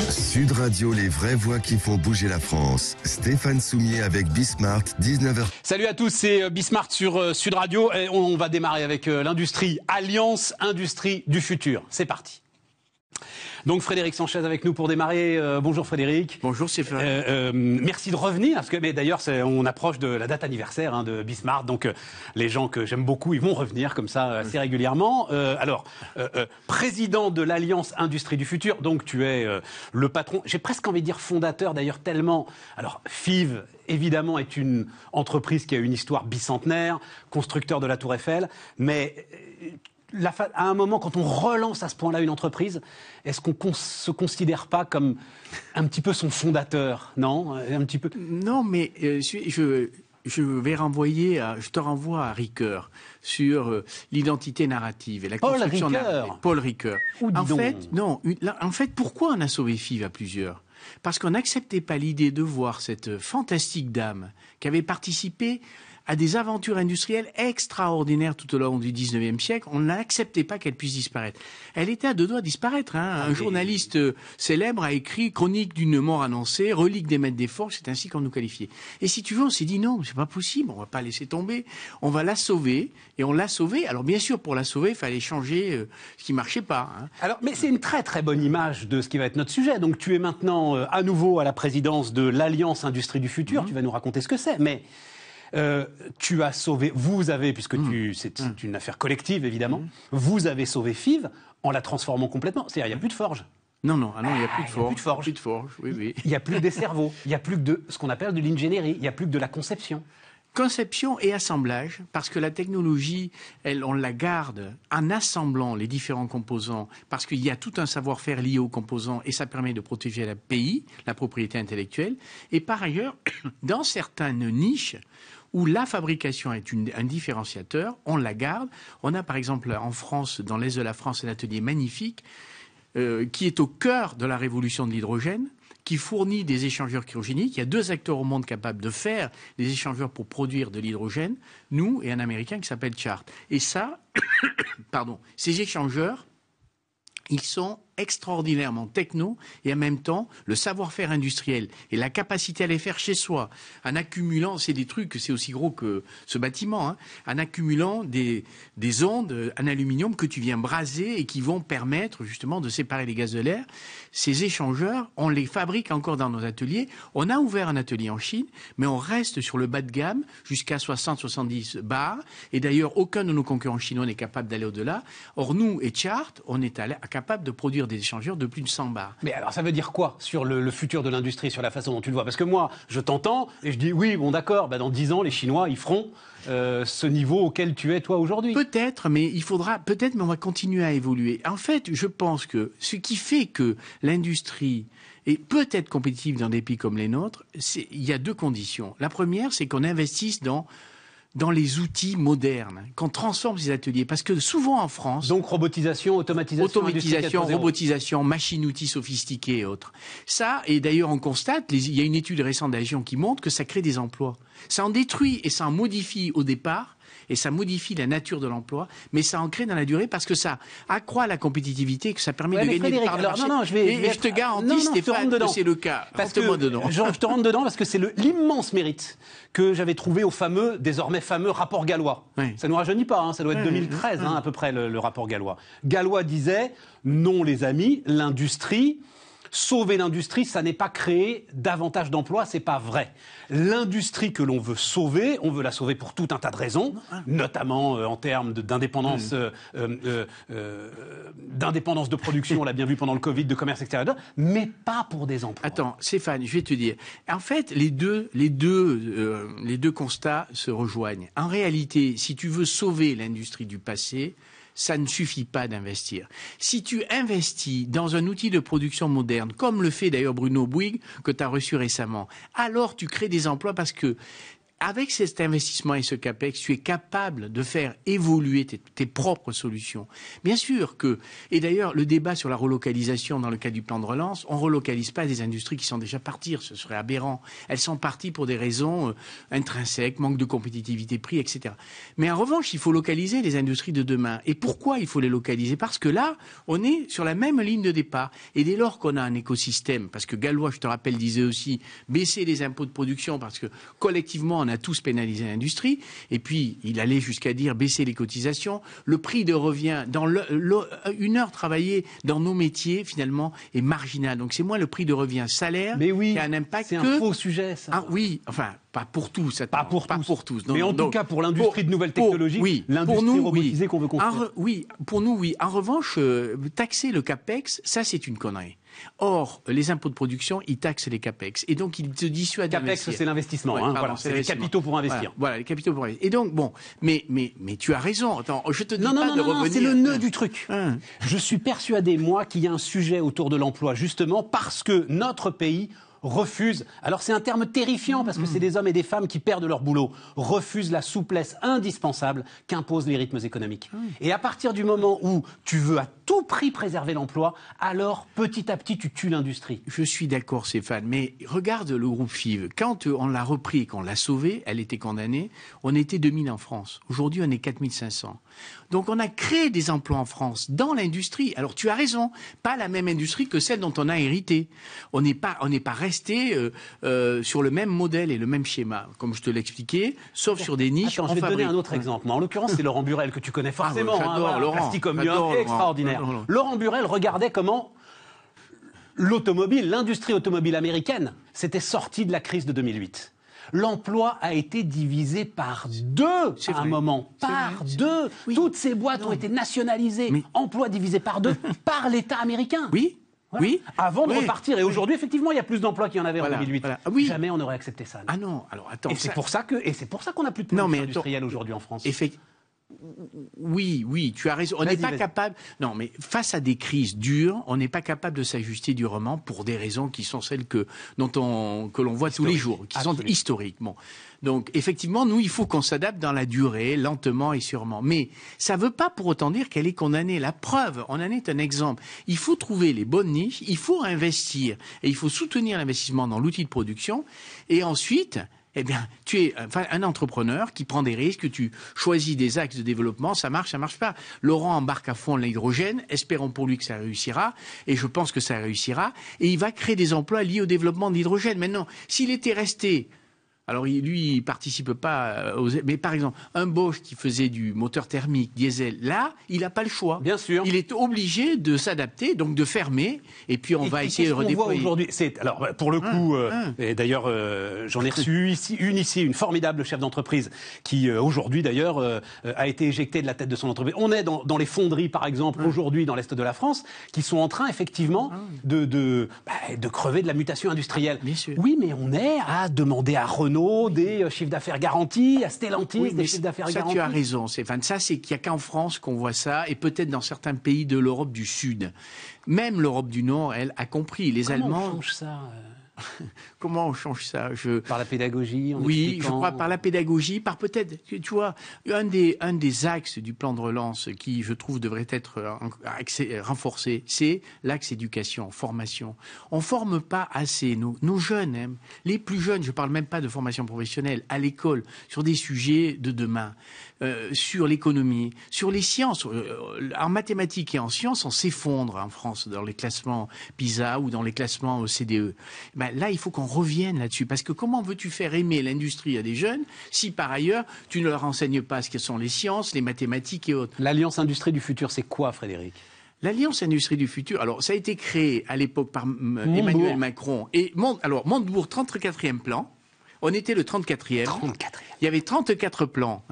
Sud Radio, les vraies voix qui font bouger la France. Stéphane Soumier avec Bismart, 19h. Salut à tous, c'est Bismart sur Sud Radio. Et on va démarrer avec l'industrie, Alliance Industrie du Futur. C'est parti. Donc Frédéric Sanchez avec nous pour démarrer. Bonjour Frédéric. Bonjour Stéphane. Merci de revenir, parce que mais d'ailleurs on approche de la date anniversaire de Bismart, donc les gens que j'aime beaucoup, ils vont revenir comme ça assez régulièrement. Président de l'Alliance Industrie du Futur, donc tu es le patron, j'ai presque envie de dire fondateur d'ailleurs tellement. Alors FIV évidemment est une entreprise qui a une histoire bicentenaire, constructeur de la Tour Eiffel, mais à un moment, quand on relance à ce point-là une entreprise, est-ce qu'on se considère pas comme un petit peu son fondateur, non? Un petit peu. Non, mais je te renvoie à Ricoeur sur l'identité narrative et la construction narrative. Paul Ricoeur. En fait, pourquoi on a sauvé FIV à plusieurs? Parce qu'on n'acceptait pas l'idée de voir cette fantastique dame qui avait participé à des aventures industrielles extraordinaires tout au long du 19e siècle. On n'acceptait pas qu'elle puisse disparaître. Elle était à deux doigts de disparaître. Un journaliste célèbre a écrit « Chronique d'une mort annoncée, relique des maîtres des forges », c'est ainsi qu'on nous qualifiait. Et si tu veux, on s'est dit non, c'est pas possible, on va pas laisser tomber, on va la sauver, et on l'a sauvée. Alors bien sûr, pour la sauver, il fallait changer ce qui marchait pas. Alors, mais c'est une très très bonne image de ce qui va être notre sujet. Donc tu es maintenant à nouveau à la présidence de l'Alliance Industrie du Futur, tu vas nous raconter ce que c'est, mais tu as sauvé, vous avez, puisque c'est une affaire collective évidemment, vous avez sauvé FIV en la transformant complètement. C'est-à-dire, il n'y a plus de forge. Non, il n'y a plus de forge. Plus de forge. Oui. Il n'y a plus des cerveaux. Il n'y a plus que de ce qu'on appelle de l'ingénierie. Il n'y a plus que de la conception. Conception et assemblage, parce que la technologie, on la garde en assemblant les différents composants, parce qu'il y a tout un savoir-faire lié aux composants et ça permet de protéger le pays, la propriété intellectuelle. Et par ailleurs, dans certaines niches, où la fabrication est un différenciateur, on la garde. On a par exemple en France, dans l'Est de la France, un atelier magnifique qui est au cœur de la révolution de l'hydrogène, qui fournit des échangeurs cryogéniques. Il y a 2 acteurs au monde capables de faire des échangeurs pour produire de l'hydrogène, nous et un Américain qui s'appelle Chart. Et ça, ces échangeurs, ils sont extraordinairement techno et en même temps le savoir-faire industriel et la capacité à les faire chez soi en accumulant, c'est des trucs, c'est aussi gros que ce bâtiment, en accumulant des ondes en aluminium que tu viens braser et qui vont permettre justement de séparer les gaz de l'air. Ces échangeurs, on les fabrique encore dans nos ateliers. On a ouvert un atelier en Chine, mais on reste sur le bas de gamme jusqu'à 60-70 bars. Et d'ailleurs, aucun de nos concurrents chinois n'est capable d'aller au-delà. Or, nous et Chart, on est capable de produire des échangeurs de plus de 100 bars. Mais alors ça veut dire quoi sur le futur de l'industrie, sur la façon dont tu le vois? Parce que moi, je t'entends et je dis oui, bon d'accord, dans 10 ans, les Chinois, ils feront ce niveau auquel tu es toi aujourd'hui. Peut-être, mais on va continuer à évoluer. En fait, je pense que ce qui fait que l'industrie est peut-être compétitive dans des pays comme les nôtres, il y a 2 conditions. La première, c'est qu'on investisse dans les outils modernes, qu'on transforme ces ateliers. Parce que souvent en France... Donc robotisation, robotisation, machines-outils sophistiqués et autres. Ça, et d'ailleurs on constate, il y a une étude récente d'Agion qui montre que ça crée des emplois. Ça en détruit et ça en modifie au départ, et ça modifie la nature de l'emploi, mais ça en crée dans la durée parce que ça accroît la compétitivité et que ça permet de gagner des parts de marché. Je te garantis, Stéphane, que c'est le cas. Je te rentre dedans parce que c'est l'immense mérite que j'avais trouvé au désormais fameux rapport Gallois. Oui. Ça ne nous rajeunit pas, ça doit être 2013 à peu près le rapport Gallois. Gallois disait, non les amis, sauver l'industrie, ça n'est pas créer davantage d'emplois, c'est pas vrai. L'industrie que l'on veut sauver, on veut la sauver pour tout un tas de raisons, notamment en termes d'indépendance, d'indépendance de production, on l'a bien vu pendant le Covid, de commerce extérieur, mais pas pour des emplois. Attends, Stéphane, je vais te dire. En fait, les deux constats se rejoignent. En réalité, si tu veux sauver l'industrie du passé, ça ne suffit pas d'investir. Si tu investis dans un outil de production moderne, comme le fait d'ailleurs Bruno Bouygues, que tu as reçu récemment, alors tu crées des emplois parce que avec cet investissement et ce CAPEX, tu es capable de faire évoluer tes propres solutions. Bien sûr que, et d'ailleurs, le débat sur la relocalisation dans le cadre du plan de relance, on ne relocalise pas des industries qui sont déjà parties, ce serait aberrant. Elles sont parties pour des raisons intrinsèques, manque de compétitivité prix, etc. Mais en revanche, il faut localiser les industries de demain. Et pourquoi il faut les localiser? Parce que là, on est sur la même ligne de départ. Et dès lors qu'on a un écosystème, parce que Gallois, je te rappelle, disait aussi, baisser les impôts de production, parce que collectivement, on a tous pénalisé l'industrie, et puis il allait jusqu'à dire baisser les cotisations, le prix de revient dans une heure travaillée dans nos métiers finalement est marginal. Donc c'est moins le prix de revient salaire qui a un impact. C'est un faux sujet, ça. Ah oui, enfin pas pour tous. Pas pour tous. Non, mais en tout cas pour l'industrie de nouvelles technologies, l'industrie robotisée qu'on veut construire. Pour nous, oui. En revanche, taxer le CAPEX, ça c'est une connerie. Or, les impôts de production, ils taxent les CAPEX. Et donc, ils te dissuadent d'investir. CAPEX, c'est l'investissement. Voilà, c'est les capitaux pour investir. Voilà, les capitaux pour investir. Et donc, bon, mais tu as raison. Attends, je te dis pas de revenir. Non, c'est le nœud du truc. Je suis persuadé, moi, qu'il y a un sujet autour de l'emploi, justement, parce que notre pays refuse, alors c'est un terme terrifiant parce que c'est des hommes et des femmes qui perdent leur boulot, refuse la souplesse indispensable qu'imposent les rythmes économiques. Et à partir du moment où tu veux à tout prix préserver l'emploi, alors petit à petit tu tues l'industrie. Je suis d'accord Stéphane, mais regarde le groupe FIV. Quand on l'a repris et qu'on l'a sauvé, elle était condamnée, on était 2000 en France. Aujourd'hui on est 4500. Donc on a créé des emplois en France dans l'industrie. Alors tu as raison, pas la même industrie que celle dont on a hérité. On n'est pas resté sur le même modèle et le même schéma, comme je te l'expliquais, sauf sur des niches. Attends, je vais te donner un autre exemple. En l'occurrence, c'est Laurent Burel que tu connais forcément. J'adore Laurent. Plastique Omnium, extraordinaire. Laurent Burel regardait comment l'industrie automobile américaine s'était sortie de la crise de 2008. L'emploi a été divisé par deux à un moment. Par deux. Oui. Toutes ces boîtes ont été nationalisées. Emploi divisé par deux par l'État américain. Oui. Voilà. Oui. Avant de repartir. Et aujourd'hui, effectivement, il y a plus d'emplois qu'il y en avait en 2008. Voilà. Oui. Jamais on n'aurait accepté ça. Ah non. Alors attends. Et c'est pour ça qu'on n'a plus de production industrielle aujourd'hui en France. Oui, tu as raison. On n'est pas capable. Non, mais face à des crises dures, on n'est pas capable de s'ajuster durement pour des raisons qui sont celles que l'on voit tous les jours, qui sont historiques. Bon. Donc, effectivement, nous, il faut qu'on s'adapte dans la durée, lentement et sûrement. Mais ça ne veut pas pour autant dire qu'elle est condamnée. La preuve, on en est un exemple. Il faut trouver les bonnes niches, il faut investir et il faut soutenir l'investissement dans l'outil de production. Et ensuite, eh bien, tu es un entrepreneur qui prend des risques, tu choisis des axes de développement, ça marche pas. Laurent embarque à fond l'hydrogène, espérons pour lui que ça réussira, et je pense que ça réussira, et il va créer des emplois liés au développement de l'hydrogène. Maintenant, s'il était resté... Alors, lui, il participe pas mais par exemple, un Bosch qui faisait du moteur thermique, diesel, là, il n'a pas le choix. Bien sûr. Il est obligé de s'adapter, donc de fermer, et puis on va essayer de redéployer. Aujourd'hui, alors, pour le coup, et d'ailleurs, j'en ai reçu une formidable chef d'entreprise qui, aujourd'hui, d'ailleurs, a été éjectée de la tête de son entreprise. On est dans les fonderies, par exemple, aujourd'hui, dans l'Est de la France, qui sont en train, effectivement, de crever de la mutation industrielle. Bien sûr. Oui, mais on est à demander à Renault des chiffres d'affaires garantis, à Stellantis des chiffres d'affaires garantis. Tu as raison, Stéphane. Ça, c'est qu'il n'y a qu'en France qu'on voit ça, et peut-être dans certains pays de l'Europe du Sud. Même l'Europe du Nord, elle, a compris. Les Allemands... Comment on change ça Comment on change ça? Par la pédagogie, Oui, je crois par la pédagogie, par peut-être, tu vois, un des axes du plan de relance qui, je trouve, devrait être renforcé, c'est l'axe éducation, formation. On forme pas assez nos jeunes, les plus jeunes, je parle même pas de formation professionnelle, à l'école, sur des sujets de demain. Sur l'économie, sur les sciences. En mathématiques et en sciences, on s'effondre en France dans les classements PISA ou dans les classements OCDE. Ben, là, il faut qu'on revienne là-dessus. Parce que comment veux-tu faire aimer l'industrie à des jeunes si, par ailleurs, tu ne leur enseignes pas ce que sont les sciences, les mathématiques et autres? L'Alliance Industrie du Futur, c'est quoi, Frédéric? L'Alliance Industrie du Futur, alors ça a été créé à l'époque par Emmanuel Macron. Et Montebourg, 34e plan. On était le 34e. 34e. Il y avait 34 plans,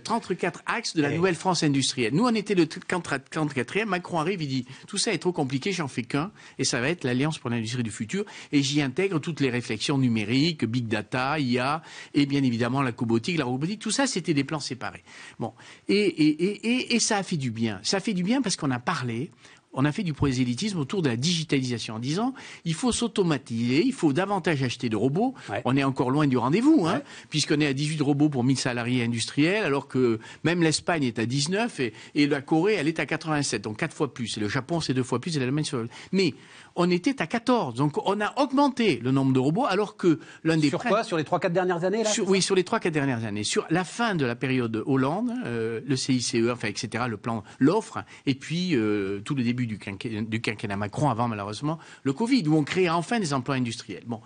34 axes de la nouvelle France industrielle. Nous, on était le 34e. Macron arrive, il dit « Tout ça est trop compliqué, j'en fais qu'un. Et ça va être l'Alliance pour l'industrie du futur. Et j'y intègre toutes les réflexions numériques, big data, IA, et bien évidemment la cobotique, la robotique. Tout ça, c'était des plans séparés. Bon. Et ça a fait du bien. Ça a fait du bien parce qu'on a parlé. on a fait du prosélytisme autour de la digitalisation en disant il faut s'automatiser, il faut davantage acheter de robots. Ouais. On est encore loin du rendez-vous, hein, puisqu'on est à 18 robots pour 1000 salariés industriels, alors que même l'Espagne est à 19 et la Corée, elle est à 87, donc 4 fois plus. Et le Japon, c'est 2 fois plus, et l'Allemagne sur... Mais on était à 14, donc on a augmenté le nombre de robots, alors que l'un des... Sur quoi? Sur les 3-4 dernières années, là? Oui, sur les 3-4 dernières années. Sur la fin de la période Hollande, le CICE, enfin, etc., le plan, l'offre, et puis tout le début du quinquennat Macron, avant malheureusement le Covid, où on crée enfin des emplois industriels. Bon,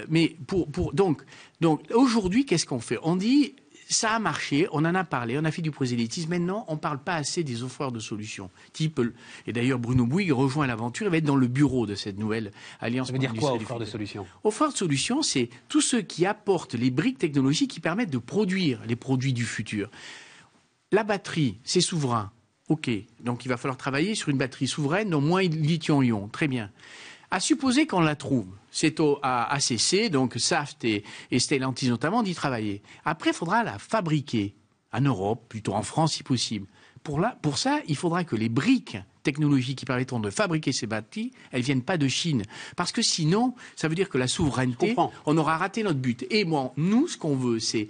mais donc aujourd'hui, qu'est-ce qu'on fait? On dit ça a marché, on en a parlé, on a fait du prosélytisme. Maintenant, on ne parle pas assez des offreurs de solutions. Et d'ailleurs, Bruno Bouygues rejoint l'aventure, il va être dans le bureau de cette nouvelle alliance. Ça veut dire quoi, offreur de solutions? Offreur de solutions, c'est tous ceux qui apportent les briques technologiques qui permettent de produire les produits du futur. La batterie, c'est souverain. OK, donc il va falloir travailler sur une batterie souveraine, donc moins lithium-ion. Très bien. À supposer qu'on la trouve, c'est à ACC, donc Saft et Stellantis notamment, d'y travailler. Après, il faudra la fabriquer en Europe, plutôt en France si possible. Pour ça, il faudra que les briques technologies qui permettront de fabriquer ces batteries, elles ne viennent pas de Chine. Parce que sinon, ça veut dire que la souveraineté, on aura raté notre but. Et bon, nous, ce qu'on veut, c'est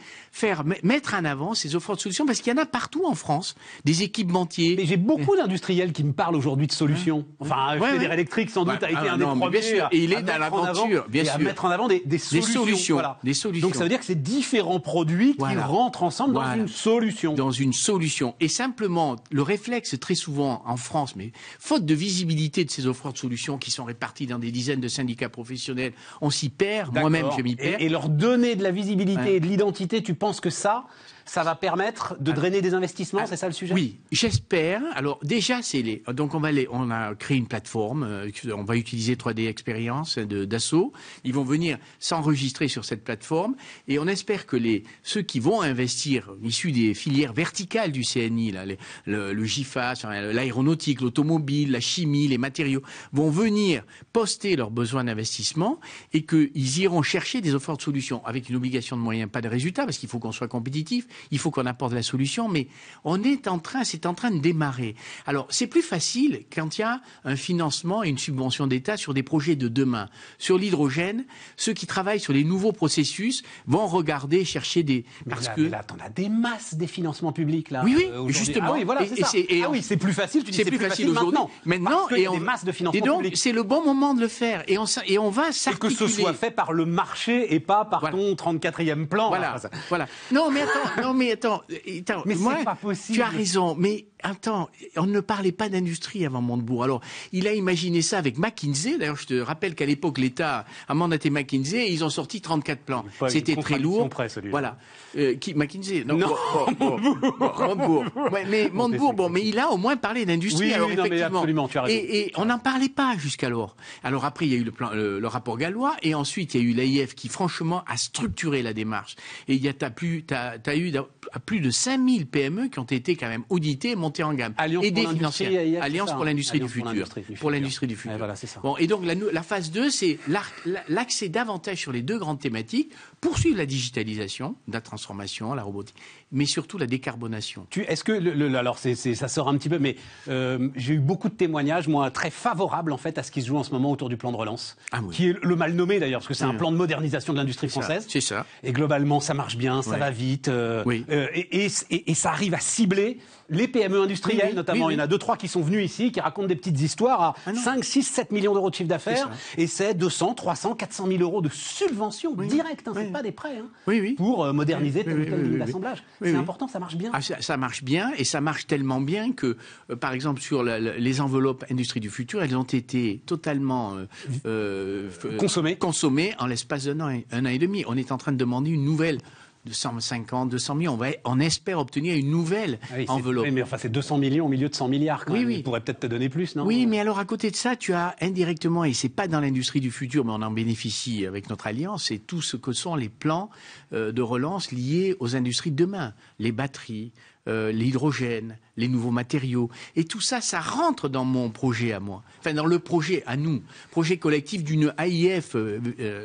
mettre en avant ces offres de solutions, parce qu'il y en a partout en France, des équipementiers. Mais j'ai beaucoup d'industriels qui me parlent aujourd'hui de solutions. Enfin, Schneider Electric, sans doute, a été un des premiers et il est dans l'aventure, bien sûr. À mettre en avant des solutions. Voilà. Des solutions. Donc ça veut dire que c'est différents produits qui rentrent ensemble dans une solution. Dans une solution. Et simplement, le réflexe, très souvent en France, mais faute de visibilité de ces offreurs de solutions qui sont répartis dans des dizaines de syndicats professionnels, on s'y perd. Moi-même, je m'y perds. Et leur donner de la visibilité et de l'identité, tu penses que ça va permettre de drainer des investissements, c'est ça le sujet? Oui, j'espère. Alors déjà, donc on a créé une plateforme, on va utiliser 3D Experience d'Assaut. Ils vont venir s'enregistrer sur cette plateforme et on espère que ceux qui vont investir, issus des filières verticales du CNI, là, le GIFAS, l'aéronautique, l'automobile, la chimie, les matériaux, vont venir poster leurs besoins d'investissement et qu'ils iront chercher des offres de solutions avec une obligation de moyens, pas de résultats, parce qu'il faut qu'on soit compétitif. Il faut qu'on apporte la solution, mais c'est en train de démarrer. Alors, c'est plus facile quand il y a un financement et une subvention d'État sur des projets de demain. Sur l'hydrogène, ceux qui travaillent sur les nouveaux processus vont regarder, chercher des... Mais là, t'en as des masses des financements publics, là. Oui, justement. Ah oui, voilà, c'est ça. C'est plus facile, tu dis c'est plus facile aujourd'hui. Maintenant, il y a des masses de financement public. C'est le bon moment de le faire. Et on va s'articuler. Et que ce soit fait par le marché et pas par ton 34e plan. Voilà. Non, mais attends, mais moi, c'est pas possible. Tu as raison, mais attends, on ne parlait pas d'industrie avant Montebourg. Alors, il a imaginé ça avec McKinsey. D'ailleurs, je te rappelle qu'à l'époque, l'État a mandaté McKinsey et ils ont sorti 34 plans. C'était très lourd. Voilà. McKinsey? Non. Montebourg. Mais Montebourg, mais il a au moins parlé d'industrie. Alors, effectivement. Mais absolument, tu as raison. Et on n'en parlait pas jusqu'alors. Alors après, il y a eu le rapport Gallois et ensuite, il y a eu l'AIF qui, franchement, a structuré la démarche. Et t'as eu plus de 5000 PME qui ont été quand même auditées et montées en gamme. Alliance et pour l'industrie, Alliance pour l'industrie du futur. Pour l'industrie du futur. Voilà, c'est ça. Bon, et donc la phase 2, c'est l'accès davantage sur les deux grandes thématiques, poursuivre la digitalisation, la transformation, la robotique, mais surtout la décarbonation. Est-ce que, alors ça sort un petit peu, mais j'ai eu beaucoup de témoignages, moi, très favorables en fait à ce qui se joue en ce moment autour du plan de relance, qui est le mal nommé d'ailleurs, parce que c'est un plan de modernisation de l'industrie française. C'est ça. Et globalement, ça marche bien, ça va vite, et ça arrive à cibler les PME industrielles, notamment. Il y en a 2-3 qui sont venus ici, qui racontent des petites histoires à 5, 6, 7 millions d'euros de chiffre d'affaires, et c'est 200, 300, 400 000 euros de subventions directes, c'est pas des prêts, pour moderniser tel ou tel ligne d'assemblage. C'est important, ça marche bien. Ça marche bien, et ça marche tellement bien que, par exemple, sur les enveloppes industrie du futur, elles ont été totalement consommées en l'espace d'un an et demi. On est en train de demander une nouvelle de 150, 200 millions. On espère obtenir une nouvelle enveloppe. Mais enfin, c'est 200 millions au milieu de 100 milliards. Quand même. On pourrait peut-être te donner plus, non? Oui, mais alors à côté de ça, tu as indirectement, et c'est pas dans l'industrie du futur, mais on en bénéficie avec notre alliance, c'est tout ce que sont les plans de relance liés aux industries de demain. Les batteries, l'hydrogène, les nouveaux matériaux. Et tout ça, ça rentre dans mon projet à moi. Enfin, dans le projet à nous. Projet collectif d'une AIF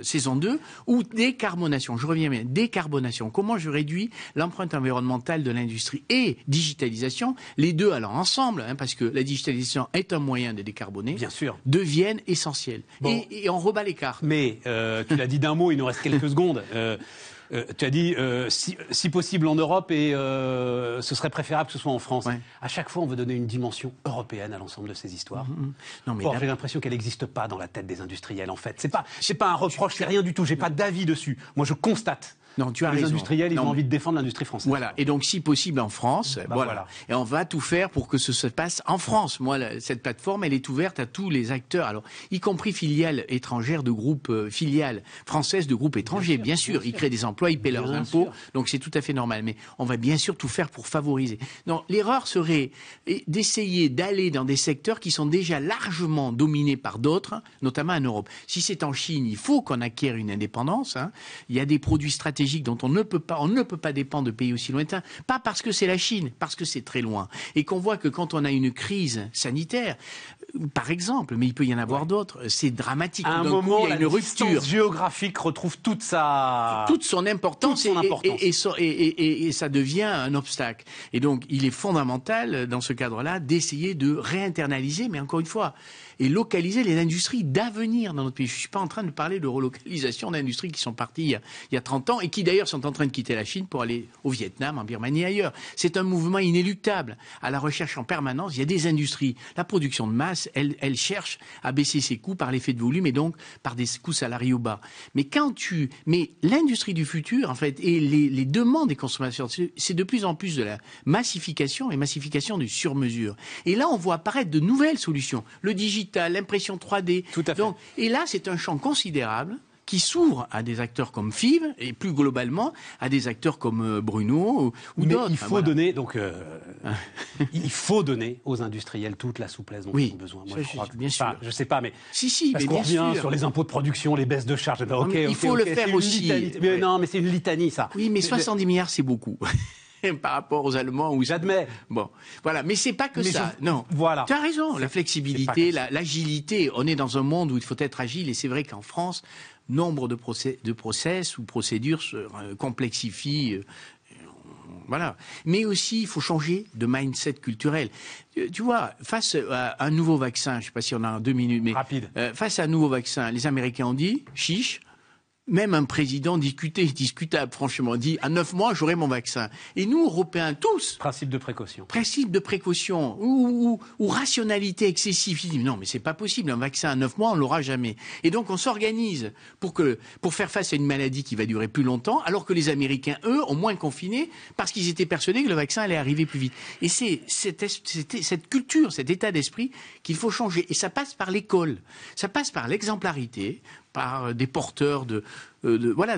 saison 2 ou décarbonation. Je reviens bien. Décarbonation. Comment je réduis l'empreinte environnementale de l'industrie et digitalisation. Les deux, alors ensemble, parce que la digitalisation est un moyen de décarboner. Bien sûr. Deviennent essentiels. Bon. Et on rebat l'écart. Mais tu l'as dit d'un mot, il nous reste quelques secondes. Tu as dit si possible en Europe et ce serait préférable que ce soit en France. Ouais. À chaque fois, on veut donner une dimension européenne à l'ensemble de ces histoires. Non, mais j'ai l'impression qu'elle n'existe pas dans la tête des industriels. En fait, c'est pas un reproche, c'est rien du tout. J'ai pas d'avis dessus. Moi, je constate. Non, tu as les raison. Industriels, ils ont envie de défendre l'industrie française. Voilà. Et donc, si possible en France, voilà. Et on va tout faire pour que ce se passe en France. Moi, cette plateforme, elle est ouverte à tous les acteurs, alors y compris filiales étrangères de groupes, filiales françaises de groupes étrangers. Bien sûr. Ils créent des emplois, ils paient leurs impôts. Donc, c'est tout à fait normal. Mais on va bien sûr tout faire pour favoriser. Non, l'erreur serait d'essayer d'aller dans des secteurs qui sont déjà largement dominés par d'autres, notamment en Europe. Si c'est en Chine, il faut qu'on acquiert une indépendance. Il y a des produits stratégiques dont on ne peut pas dépendre de pays aussi lointains, pas parce que c'est la Chine, parce que c'est très loin. Et qu'on voit que quand on a une crise sanitaire, par exemple, mais il peut y en avoir d'autres, c'est dramatique. À un moment, il y a une rupture géographique retrouve toute son importance. Et ça devient un obstacle. Et donc, il est fondamental, dans ce cadre-là, d'essayer de réinternaliser, mais encore une fois, et localiser les industries d'avenir dans notre pays. Je ne suis pas en train de parler de relocalisation d'industries qui sont parties il y a 30 ans et qui d'ailleurs sont en train de quitter la Chine pour aller au Vietnam, en Birmanie et ailleurs. C'est un mouvement inéluctable. À la recherche en permanence, il y a des industries. La production de masse, elle cherche à baisser ses coûts par l'effet de volume et donc par des coûts salariaux bas. Mais l'industrie du futur, en fait, et les demandes des consommateurs, c'est de plus en plus de la massification et massification du sur-mesure. Et là, on voit apparaître de nouvelles solutions. Le digital, l'impression 3D. Tout à fait. Donc, et là, c'est un champ considérable qui s'ouvre à des acteurs comme FIV et plus globalement à des acteurs comme Bruno ou d'autres. Il faut donner il faut donner aux industriels toute la souplesse dont ils ont besoin. Moi, bien sûr. Je sais pas, mais parce qu'on revient sur les impôts de production, les baisses de charges. Il faut le faire aussi. Mais non, mais c'est une litanie, ça. Oui, mais 70 milliards, c'est beaucoup. Par rapport aux Allemands où j'admets. Bon, voilà, mais c'est pas que ça. Non, voilà. Tu as raison. La flexibilité, l'agilité. On est dans un monde où il faut être agile, et c'est vrai qu'en France, nombre de process ou procédures se complexifient. Voilà. Mais aussi, il faut changer de mindset culturel. Tu vois, face à un nouveau vaccin, je ne sais pas si on a 2 minutes, mais rapide. Face à un nouveau vaccin, les Américains ont dit chiche. Même un président discutable, franchement, dit à 9 mois, j'aurai mon vaccin. Et nous, Européens, tous. Principe de précaution. Principe de précaution ou rationalité excessive. Il dit, non, mais c'est pas possible. Un vaccin à 9 mois, on l'aura jamais. Et donc, on s'organise pour faire face à une maladie qui va durer plus longtemps, alors que les Américains, eux, ont moins confiné parce qu'ils étaient persuadés que le vaccin allait arriver plus vite. Et c'est cette culture, cet état d'esprit qu'il faut changer. Et ça passe par l'école. Ça passe par l'exemplarité, par des porteurs de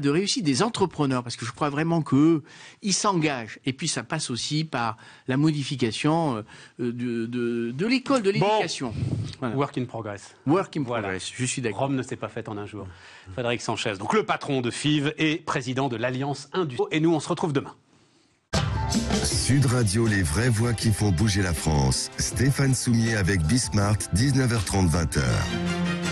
réussite, des entrepreneurs, parce que je crois vraiment qu'eux, ils s'engagent. Et puis ça passe aussi par la modification de l'école, de l'éducation. Bon. Voilà. Work in progress. Work in progress, je suis d'accord. Rome ne s'est pas faite en un jour. Frédéric Sanchez, donc le patron de FIV et président de l'Alliance Industrie. Et nous, on se retrouve demain. Sud Radio, les vraies voix qui font bouger la France. Stéphane Soumier avec Bismart, 19h30, 20h.